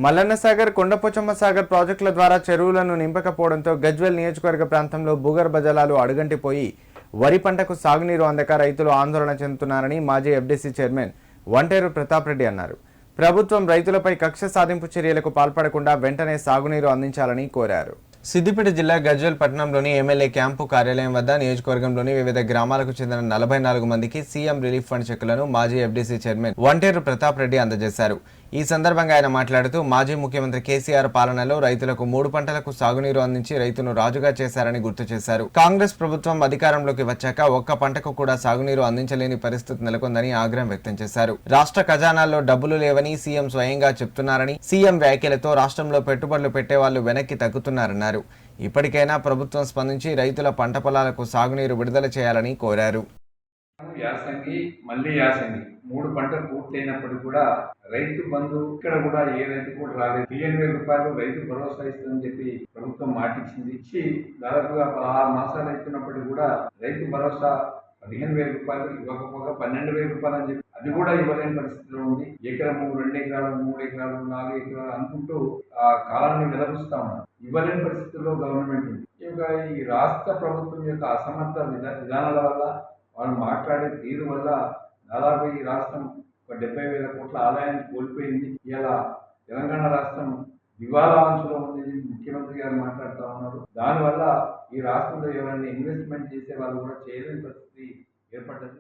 మల్లన్న సాగర్, కొండపోచమ్మ సాగర్ ప్రాజెక్టుల ద్వారా చెరువులను నింపకపోవడంతో గజ్వేల్ నియోజకవర్గ ప్రాంతంలో భూగర్భ జలాలు అడుగంటిపోయి వరి పంటకు సాగునీరు అందక రైతులు ఆందోళన చెందుతున్నారని మాజీ ఎఫ్డీసీ చైర్మన్ వంటేరు ప్రతాప్ రెడ్డి అన్నారు. ప్రభుత్వం రైతులపై కక్ష సాధింపు చర్యలకు పాల్పడకుండా వెంటనే సాగునీరు అందించాలని కోరారు. సిద్దిపేట జిల్లా గజ్వేల్ పట్టణంలోని ఎమ్మెల్యే క్యాంపు కార్యాలయం వద్ద నియోజకవర్గంలోని వివిధ గ్రామాలకు చెందిన 44 మందికి సీఎం రిలీఫ్ ఫండ్ చెక్కులను మాజీ ఎఫ్డీసీ చైర్మన్ వంటేరు ప్రతాప్ రెడ్డి అందజేశారు. ఈ సందర్భంగా ఆయన మాట్లాడుతూ మాజీ ముఖ్యమంత్రి కేసీఆర్ పాలనలో రైతులకు 3 పంటలకు సాగునీరు అందించి రైతును రాజుగా చేశారని గుర్తు చేశారు. కాంగ్రెస్ ప్రభుత్వం అధికారంలోకి వచ్చాక ఒక్క పంటకు కూడా సాగునీరు అందించలేని పరిస్థితి నెలకొందని ఆగ్రహం వ్యక్తం చేశారు. రాష్ట్ర ఖజానాల్లో డబ్బులు లేవని సీఎం స్వయంగా చెప్తున్నారని, సీఎం వ్యాఖ్యలతో రాష్ట్రంలో పెట్టుబడులు పెట్టేవాళ్లు వెనక్కి తగ్గుతున్నారన్నారు. ఇప్పటికైనా ప్రభుత్వం స్పందించి రైతుల పంట పొలాలకు సాగునీరు విడుదల చేయాలని కోరారు. యాసంగి మళ్ళీ యాసంగి 3 పంటలు పూర్తయినప్పటికీ కూడా రైతు బంధు ఇక్కడ కూడా ఏ రైతు కూడా రాలేదు. 15,000 రూపాయలు రైతు భరోసా ఇస్తుందని చెప్పి ప్రభుత్వం మాటిచ్చింది. ఇచ్చి దాదాపుగా 6 మాసాలు అవుతున్నప్పటికీ కూడా రైతు భరోసా 15,000 రూపాయలు ఇవ్వకపోగా 12,000 రూపాయలు అని చెప్పి అది కూడా ఇవ్వలేని పరిస్థితిలో ఉంది. ఎకరము, 2 ఎకరాలు, 3 ఎకరాలు, 4 ఎకరాలు అనుకుంటూ ఆ కాలాన్ని వెలపిస్తా ఉన్నారు. ఇవ్వలేని పరిస్థితుల్లో గవర్నమెంట్ ఉంది. ఇంకా ఈ రాష్ట్ర ప్రభుత్వం యొక్క అసమర్థ విధానాల వల్ల, వాళ్ళు మాట్లాడే తీరు వల్ల దాదాపు ఈ రాష్ట్రం 70,000 కోట్ల ఆదాయాన్ని కోల్పోయింది. ఇలా తెలంగాణ రాష్ట్రం దివాలా అంశంలో ఉంది. ముఖ్యమంత్రి గారు మాట్లాడుతూ ఉన్నారు. దానివల్ల ఈ రాష్ట్రంలో ఎవరైనా ఇన్వెస్ట్మెంట్ చేసే వాళ్ళు కూడా చేయలేని పరిస్థితి ఏర్పడ్డది.